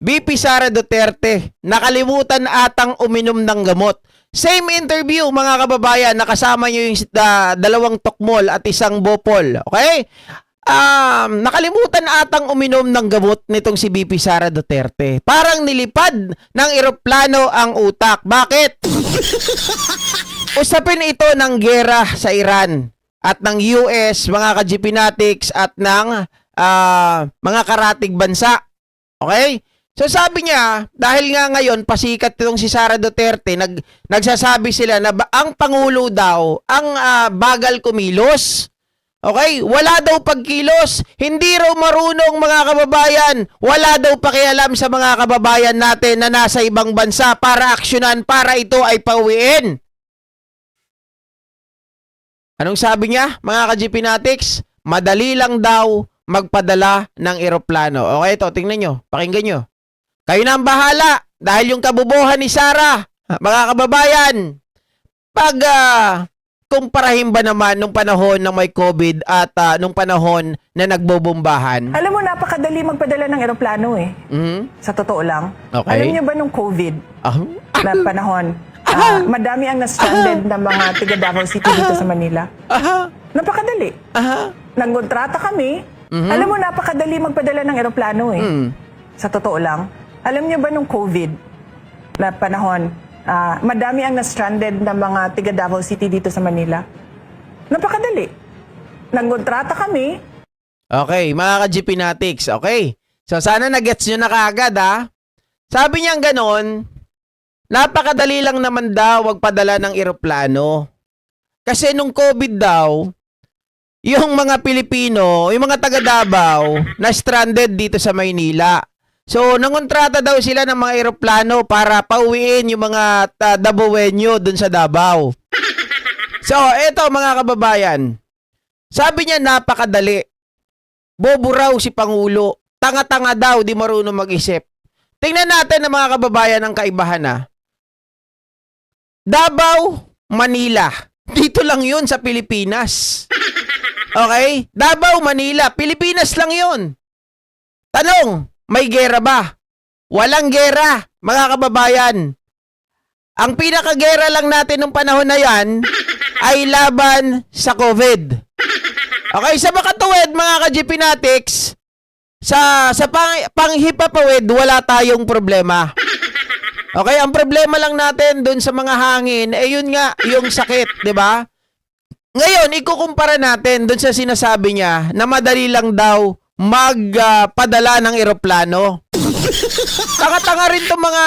VP Sara Duterte, nakalimutan atang uminom ng gamot. Same interview mga kababayan, nakasama nyo yung dalawang tokmol at isang bopol. Okay? Nakalimutan atang uminom ng gamot nitong si VP Sara Duterte. Parang nilipad ng eroplano ang utak. Bakit? Usapin ito ng gera sa Iran at ng US, mga ka-GPnatics at ng mga karatig bansa. Okay? So sabi niya, dahil nga ngayon pasikat itong si Sara Duterte, nagsasabi sila na ang Pangulo daw ang bagal kumilos. Okay? Wala daw pagkilos. Hindi raw marunong mga kababayan. Wala daw pakialam sa mga kababayan natin na nasa ibang bansa para aksyonan, para ito ay pauwiin. Anong sabi niya, mga ka-GPnatics? Madali lang daw magpadala ng eroplano. Okay, ito, tingnan nyo. Pakinggan nyo. Kayo na ang bahala dahil yung kabubuhan ni Sara, mga kababayan, pag kumparahin ba naman nung panahon ng may COVID at nung panahon na nagbobombahan? Alam mo, napakadali magpadala ng eroplano eh. Sa totoo lang. Okay. Alam niyo ba nung COVID na panahon, madami ang na-stranded na mga tiga Davao City dito sa Manila. Napakadali. Nagkontrata kami. Alam mo, napakadali magpadala ng eroplano eh. Sa totoo lang. Alam niyo ba nung COVID na panahon, madami ang na-stranded na mga tiga Davao City dito sa Manila. Napakadali. Nagkontrata kami. Okay, mga ka-GPnatics, okay. So sana na-gets nyo na kaagad Sabi niya ganon, napakadali lang naman daw magpadala ng eroplano. Kasi nung COVID daw, yung mga Pilipino, yung mga taga Davao, na stranded dito sa Maynila. So, nangontrata daw sila ng mga eroplano para pauwiin yung mga Davaoenyo dun sa Davao. So, eto mga kababayan. Sabi niya napakadali. Bobo raw si Pangulo. Tanga-tanga daw, di marunong mag-isip. Tingnan natin ng mga kababayan ang kaibahan Davao, Manila. Dito lang yun sa Pilipinas. Okay? Davao, Manila. Pilipinas lang yun. Tanong, may gera ba? Walang gera, mga kababayan. Ang pinakagera lang natin nung panahon na yan ay laban sa COVID. Okay, sa makatuwid, mga ka-GPnatics, sa panghipapawid, wala tayong problema. Okay, ang problema lang natin dun sa mga hangin, yun nga, yung sakit, di ba? Ngayon, ikukumpara natin dun sa sinasabi niya na madali lang daw magpadala ng eroplano. Tanga-tanga rin itong mga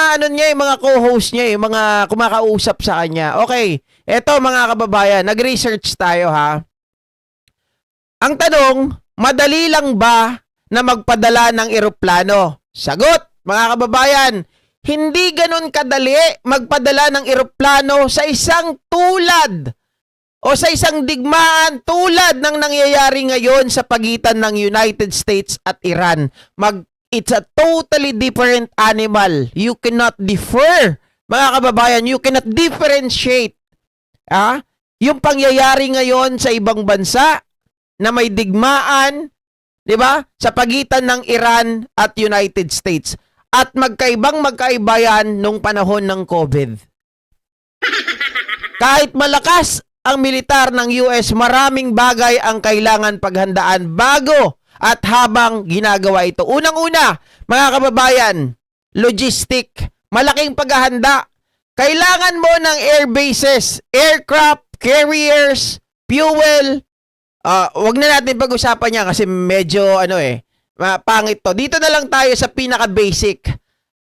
mga co-host niya, mga kumakausap sa kanya. Okay, eto mga kababayan, nag-research tayo Ang tanong, madali lang ba na magpadala ng eroplano? Sagot, mga kababayan, hindi ganun kadali magpadala ng eroplano sa isang tulad o sa isang digmaan tulad ng nangyayari ngayon sa pagitan ng United States at Iran. It's a totally different animal. You cannot differ. Mga kababayan, you cannot differentiate. Yung pangyayari ngayon sa ibang bansa na may digmaan, di ba? Sa pagitan ng Iran at United States. At magkaiba yan nung panahon ng COVID. Kahit malakas ang militar ng US, maraming bagay ang kailangan paghandaan bago at habang ginagawa ito. Unang-una, mga kababayan, logistic, malaking paghahanda. Kailangan mo ng air bases, aircraft, carriers, fuel. Wag na natin pag-usapan niya kasi medyo pangit to. Dito na lang tayo sa pinaka-basic.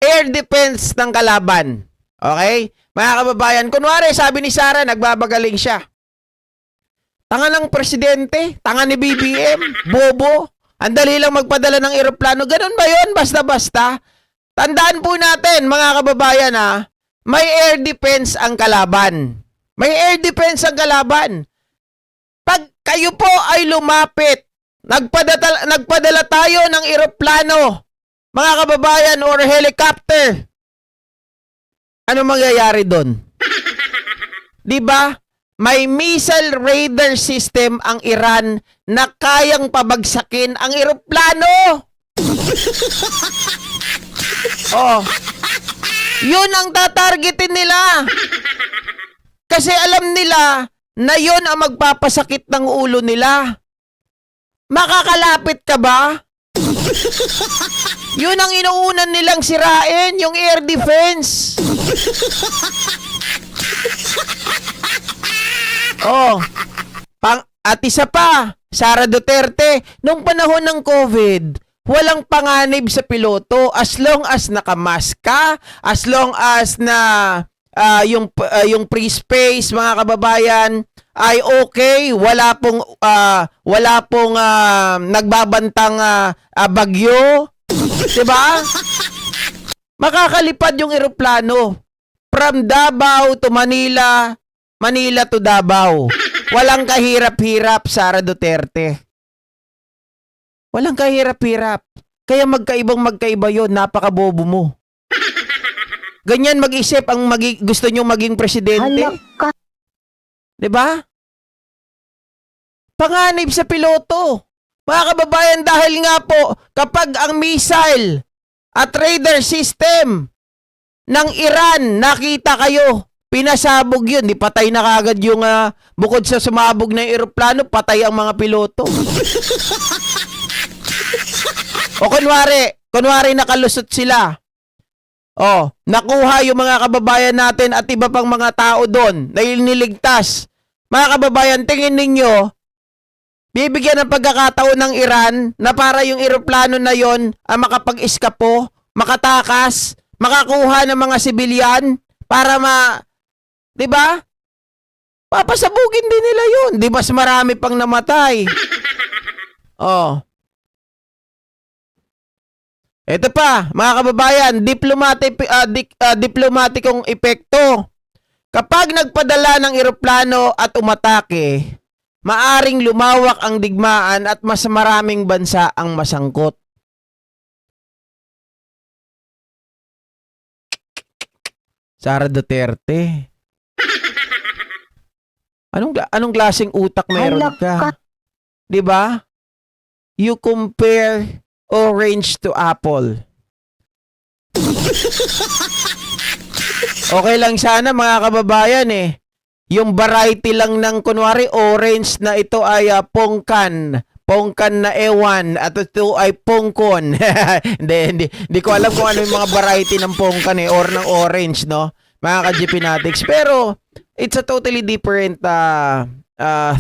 Air defense ng kalaban. Okay? Mga kababayan, kunwari sabi ni Sara, nagbabagaling siya. Tanga ng presidente, tanga ni BBM, bobo. Ang dali lang magpadala ng eroplano. Ganun ba yun? Basta-basta. Tandaan po natin, mga kababayan, may air defense ang kalaban. May air defense ang kalaban. Pag kayo po ay lumapit, nagpadala tayo ng eroplano, mga kababayan, or helicopter. Ano mangyayari doon? 'Di ba? May missile radar system ang Iran na kayang pabagsakin ang eroplano. Oh. Yun ang tatargetin nila. Kasi alam nila na yun ang magpapasakit ng ulo nila. Makakalapit ka ba? Yun ang inuunan nilang sirain, yung air defense. Oh. At isa pa, Sara Duterte, nung panahon ng COVID, walang panganib sa piloto as long as nakamask ka, as long as na yung free space, mga kababayan, ay okay, wala pong nagbabantang bagyo, 'di ba? Makakalipad yung eroplano from Davao to Manila, Manila to Davao. Walang kahirap-hirap, Sara Duterte. Walang kahirap-hirap. Kaya magkaiba yun, napakabobo mo. Ganyan mag-isip ang gusto nyo maging presidente. 'Di ba? Panganib sa piloto. Mga kababayan, dahil nga po, kapag ang missile at radar system ng Iran, nakita kayo, pinasabog yun, di patay na kagad yung bukod sa sumabog na eroplano, patay ang mga piloto. O kunwari nakalusot sila. Oh, nakuha yung mga kababayan natin at iba pang mga tao doon na niligtas. Mga kababayan, tingin ninyo, bibigyan ng pagkakataon ng Iran na para yung eroplano na yon ang makapag-eskapo, makatakas, makakuha ng mga sibilyan para 'di ba? Papasabugin din nila yun. Di mas marami pang namatay. Oh. Ito pa, mga kababayan, diplomatikong epekto. Kapag nagpadala ng eroplano at umatake, maaring lumawak ang digmaan at mas maraming bansa ang masangkot. Sara Duterte. Anong klaseng utak meron ka? 'Di ba? You compare orange to apple. Okay lang sana, mga kababayan yung variety lang ng kunwari orange na ito ay pongkan na ewan at ito ay pongkon. hindi ko alam kung ano yung mga variety ng pongkan or ng orange, no? Mga ka-Gpnatics. Pero it's a totally different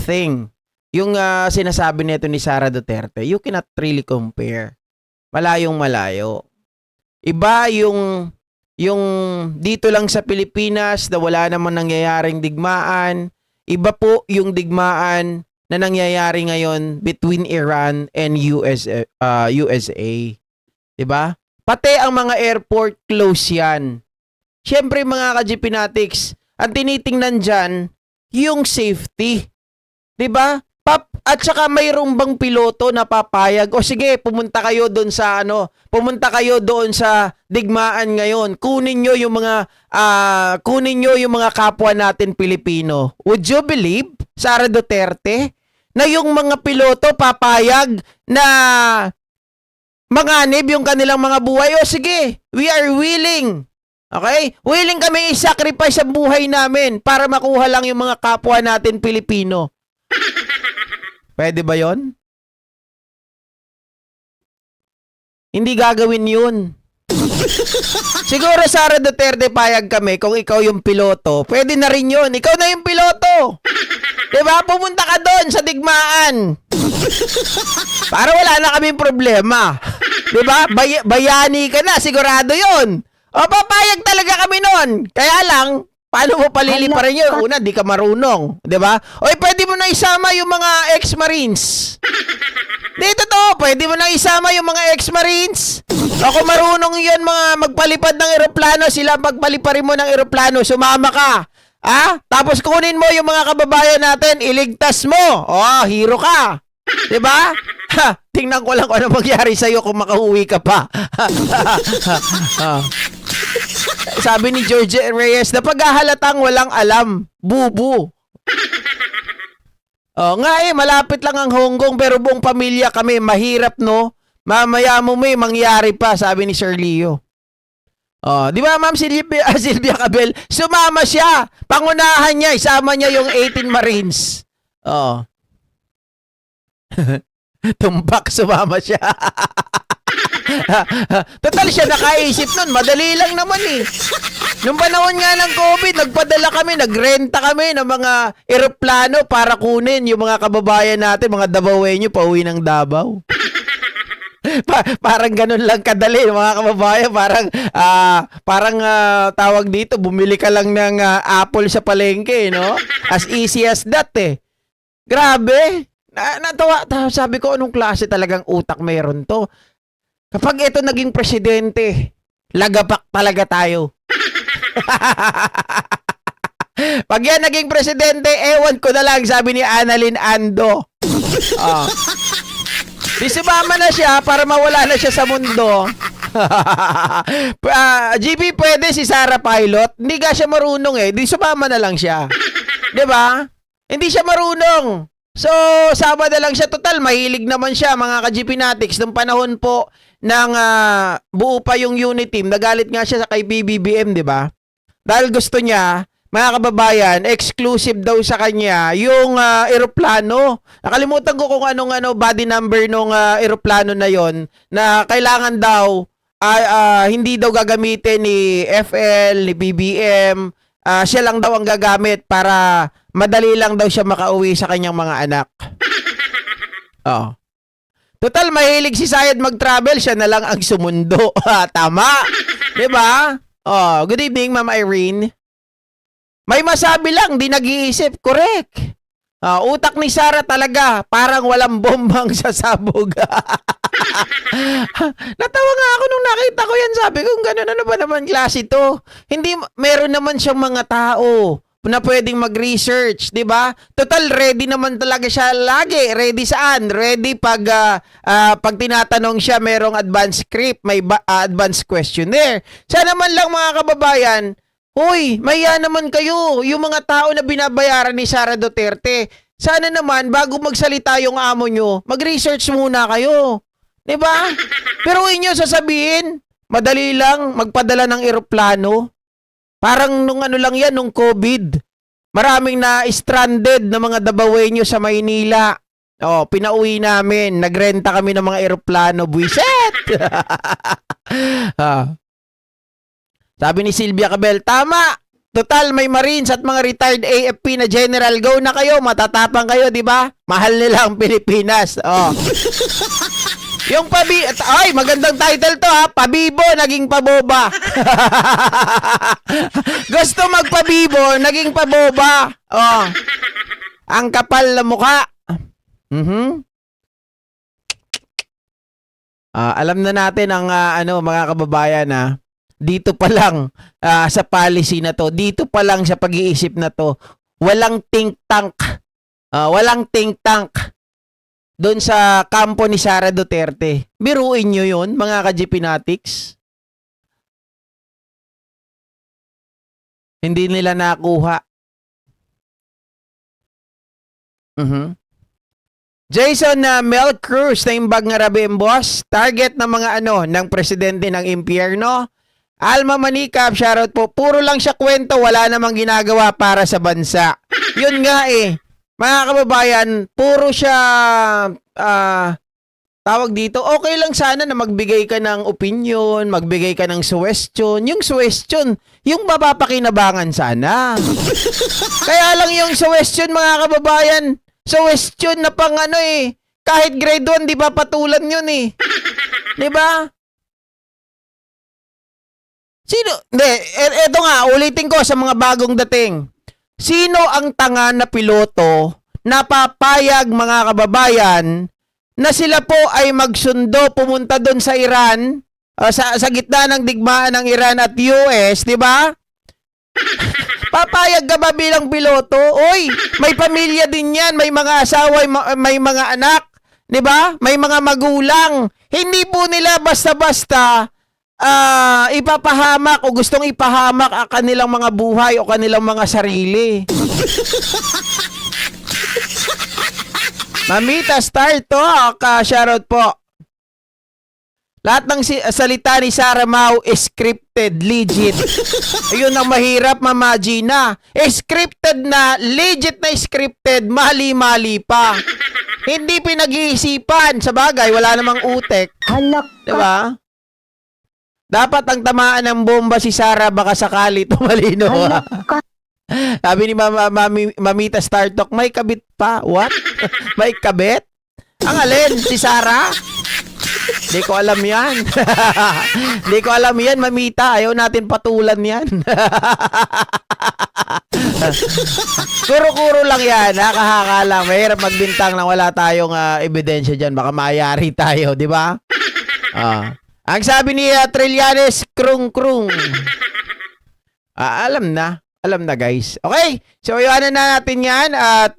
thing. Yung sinasabi nito ni Sara Duterte, you cannot really compare. Malayong malayo. Iba yung dito lang sa Pilipinas na wala namang nangyayaring digmaan. Iba po yung digmaan na nangyayari ngayon between Iran and USA. Diba? Pati ang mga airport close yan. Siyempre, mga ka-Gpnatics, ang tinitingnan dyan, yung safety. Diba? At saka mayroong bang piloto na papayag, o sige, pumunta kayo doon sa digmaan ngayon. Kunin nyo yung mga kapwa natin Pilipino. Would you believe, Sara Duterte, na yung mga piloto papayag na manganib yung kanilang mga buhay? O sige, we are willing. Okay? Willing kami i-sacrifice ang buhay namin para makuha lang yung mga kapwa natin Pilipino. Pwede ba yon? Hindi gagawin yun. Siguro, Sara Duterte, payag kami kung ikaw yung piloto. Pwede na rin yun. Ikaw na yung piloto. Diba? Pumunta ka doon sa digmaan. Para wala na kaming problema. Diba? Bayani ka na. Sigurado yun. O, papayag talaga kami nun. Kaya lang, paano mo paliliparin yun? Una, di ka marunong. Diba? O, pwede mo na isama yung mga ex-marines. Dito to, pwede mo na isama yung mga ex-marines. O, kung marunong yun mga magpalipad ng eroplano, sila pagpaliparin mo ng eroplano, sumama ka. Tapos kunin mo yung mga kababayan natin, iligtas mo. O, hero ka. Diba? Tingnan ko lang kung ano mangyari sa'yo kung makauwi ka pa. Sabi ni George Reyes, na paghahalatang walang alam, bubu. Malapit lang ang Hong Kong pero buong pamilya kami, mahirap no? Mamaya mo may mangyari pa, sabi ni Sir Leo. Oh, di ba Ma'am Sylvia, Sylvia Cabel, sumama siya. Pangunahan niya, isama niya yung 18 Marines. Oh. Tumbak, sumama siya. Total siya nakaisip nun, madali lang naman eh. Nung panahon nga ng COVID, nagpadala kami, nagrenta kami ng mga eroplano para kunin yung mga kababayan natin, mga Dabawenyo, pauwi ng Davao. Parang ganun lang kadali mga kababayan, parang tawag dito, bumili ka lang ng apple sa palengke, no? As easy as that eh. Grabe. Natawa, sabi ko anong klase talagang utak meron to. Kapag ito naging presidente, lagapak talaga tayo. Pag yan naging presidente, ewan ko na lang, sabi ni Annalyn Ando. Di sumama na siya para mawala na siya sa mundo. GB, pwede si Sarah Pilot. Hindi ka siya marunong eh. Di sumama na lang siya. Diba? Hindi siya marunong. So, sama na lang siya. Total, mahilig naman siya, mga ka-GP Natics. Nung panahon po ng buo pa yung unit team, nagalit nga siya sa kay BBBM, diba? Dahil gusto niya, mga kababayan, exclusive daw sa kanya yung eroplano. Nakalimutan ko kung anong body number nung eroplano na yon, na kailangan daw hindi daw gagamitin ni FL, ni BBM. Siya lang daw ang gagamit para madali lang daw siya makauwi sa kanyang mga anak. Oh. Total, mahilig si Sayed mag-travel, siya na lang ang sumundo. Tama. 'Di ba? Oh, good evening, Ma'am Irene. May masabi lang, di nag-iisip. Correct. Utak ni Sarah talaga, parang walang bombang sasabog. Natawa nga ako nung nakita ko yan. Sabi ko, gano'n, ano ba naman klase to? Hindi, meron naman siyang mga tao na pwedeng mag-research, di ba? Total, ready naman talaga siya lagi. Ready saan? Ready pag tinatanong siya, merong advanced script, may advanced questionnaire. Sana naman lang mga kababayan, hoy, maya naman kayo, yung mga tao na binabayaran ni Sara Duterte. Sana naman, bago magsalita yung amo nyo, mag-research muna kayo. Diba? Pero inyo sasabihin, madali lang magpadala ng eroplano. Parang nung ano lang yan, nung COVID. Maraming na-stranded na mga Dabawenyo sa Maynila. Pinauwi namin. Nagrenta kami ng mga eroplano. Buiset! Sabi ni Sylvia Cabel, tama! Total, may Marines at mga retired AFP na general. Go na kayo, matatapang kayo, di ba? Mahal nila ang Pilipinas. Yung ay, magandang title to ha. Pabibo, naging paboba. Gusto magpabibo, naging paboba. Ang kapal na mukha. Alam na natin ang mga kababayan ha. Dito pa lang sa policy na to, dito pa lang sa pag-iisip na to, walang think tank. Walang think tank doon sa kampo ni Sara Duterte. Biruin nyo yun, mga ka-GP Natics. Hindi nila nakuha. Jason Mel Cruz na imbag nga rabim boss, target ng mga ng presidente ng impyerno. Alma Manikap, shoutout po. Puro lang siya kwento, wala namang ginagawa para sa bansa. Yun nga eh. Mga kababayan, puro siya tawag dito, okay lang sana na magbigay ka ng opinion, magbigay ka ng suggestion. Yung suggestion, yung mapapakinabangan sana. Kaya lang yung suggestion, mga kababayan, suggestion na pang kahit grade 1, di ba patulan yun eh. Di ba? Sino? Hindi, eto nga, ulitin ko sa mga bagong dating. Sino ang tanga na piloto na papayag, mga kababayan, na sila po ay magsundo, pumunta doon sa Iran, sa gitna ng digmaan ng Iran at US, di ba? Papayag ka ba bilang piloto? Oy, may pamilya din yan, may mga asawa, may mga anak, di ba? May mga magulang. Hindi po nila basta-basta ipapahamak o gustong ipahamak ang kanilang mga buhay o kanilang mga sarili. Mamita Star Talk, shoutout po. Lahat ng salita ni Sarah Mau scripted, legit. Ayun ang mahirap, Mama Gina. Scripted na, legit na scripted, mali-mali pa. Hindi pinag-iisipan. Sa bagay, wala namang utek. Halak ka. Diba? Dapat ang tamaan ng bomba si Sarah baka sakali tumalino. Halak ka. Sabi ni Mamita Star Talk, may kabit pa. What? May kabit? Ang alin? Si Sarah? Hindi ko alam yan. Hindi ko alam yan, Mamita. Ayaw natin patulan yan. Kuro-kuro lang yan. Nakahaka lang. Mahirap magbintang na wala tayong ebidensya dyan. Baka mayari tayo, di ba? Ang sabi ni Trillanes, krung-krung. Alam na. Alam na, guys. Okay, so iwanan na natin yan at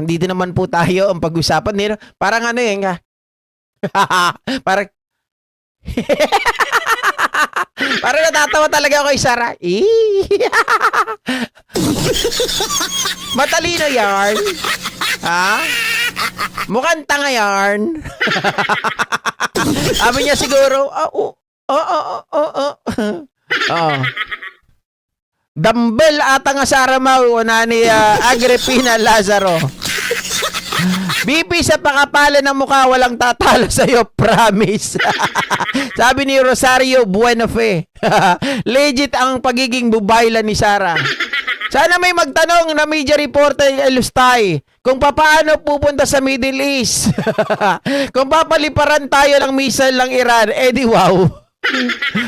dito naman po tayo ang pag-usapan nito. Parang ano yun ka? Parang parang natatawa talaga ako kay Sarah. Matalino yarn. Ha? Mukhang tanga yarn. Sabi niya siguro, Dumbbell ata nga Sarah Mau na ni Agripina Lazaro. BP sa pakapalan ng mukha, walang tatalo sa'yo, promise. Sabi ni Rosario Buenafe. Legit ang pagiging bubayla ni Sarah. Sana may magtanong na media reporter Elustay kung paano pupunta sa Middle East. Kung papaliparan tayo ng missile ng Iran, di wow.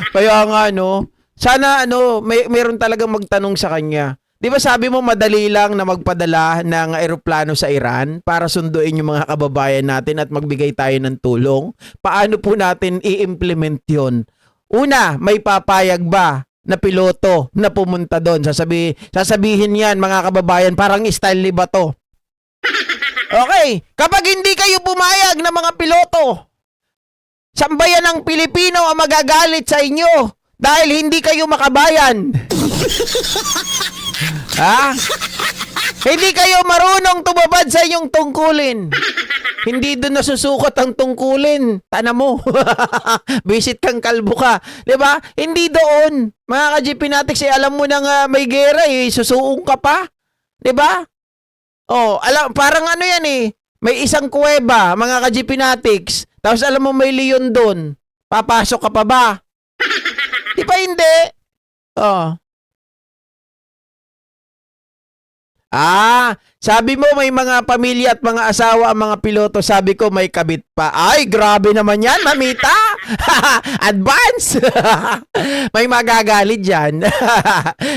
Kaya nga, no? Sana mayroon talagang magtanong sa kanya. 'Di ba sabi mo madali lang na magpadala ng eroplano sa Iran para sunduin yung mga kababayan natin at magbigay tayo ng tulong? Paano po natin i-implement 'yon? Una, may papayag ba na piloto na pumunta doon? Sasabihin 'yan mga kababayan, parang style ba 'to? Okay, kapag hindi kayo pumayag na mga piloto, sambayan ng Pilipino ang magagalit sa inyo. Dahil hindi kayo makabayan. Ha? Hindi kayo marunong tumabad sa inyong tungkulin. Hindi doon nasusukot ang tungkulin. Tana mo. Visit kang kalbo ka. 'Di ba? Hindi doon. Mga ka-GP Natics, alam mo nang may gera, susuong ka pa. 'Di ba? Parang ano yan eh. May isang kuweba, mga ka-GP Natics. Tapos alam mo may leon doon. Papasok ka pa ba? Di ba hindi? Sabi mo may mga pamilya at mga asawa ang mga piloto. Sabi ko may kabit pa. Ay, grabe naman yan, Mamita. Advance. May magagalit dyan.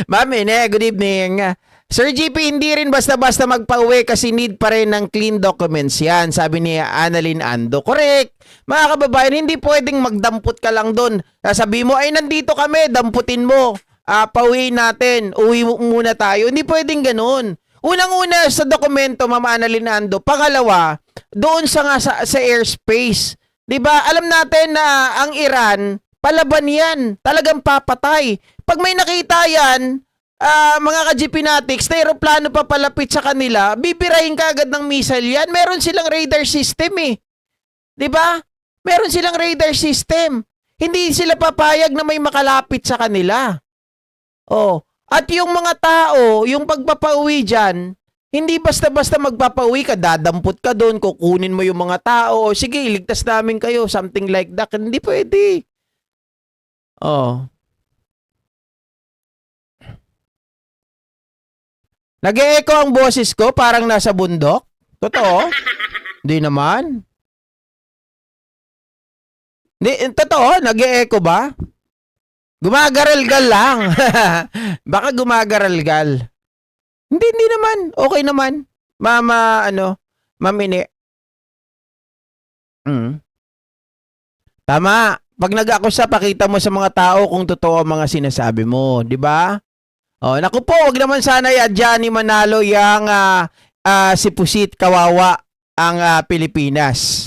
Ma'am, good evening. Sir GP, hindi rin basta-basta magpa-uwi kasi need pa rin ng clean documents yan. Sabi ni Annalyn Ando. Correct. Mga kababayan, hindi pwedeng magdampot ka lang doon. Sabi mo, ay nandito kami, damputin mo. Pauwi natin, uwi muna tayo. Hindi pwedeng ganun. Unang-una sa dokumento, Ma'am Annalyn Ando. Pangalawa, doon sa airspace. 'Di ba? Alam natin na ang Iran, palaban yan. Talagang papatay. Pag may nakita yan, mga ka-GP Natics, na aeroplano pa palapit sa kanila, bibirahin ka agad ng missile yan. Meron silang radar system eh. 'Di ba? Meron silang radar system. Hindi sila papayag na may makalapit sa kanila. At yung mga tao, yung pagpapauwi dyan, hindi basta-basta magpapauwi ka, dadampot ka doon, kukunin mo yung mga tao, sige, iligtas namin kayo, something like that. Hindi pwede. Nag-e-echo ang boses ko, parang nasa bundok. Totoo? Hindi naman. Totoo? Nag-e-echo ba? Gumagaralgal lang. Baka gumagaralgal. Hindi naman. Okay naman. Ma'am Ine. Tama. Pag nag-akusa, pakita mo sa mga tao kung totoo ang mga sinasabi mo. Di ba? Naku po, wag naman sana dyan ni Manalo yung si Pusit kawawa ang Pilipinas.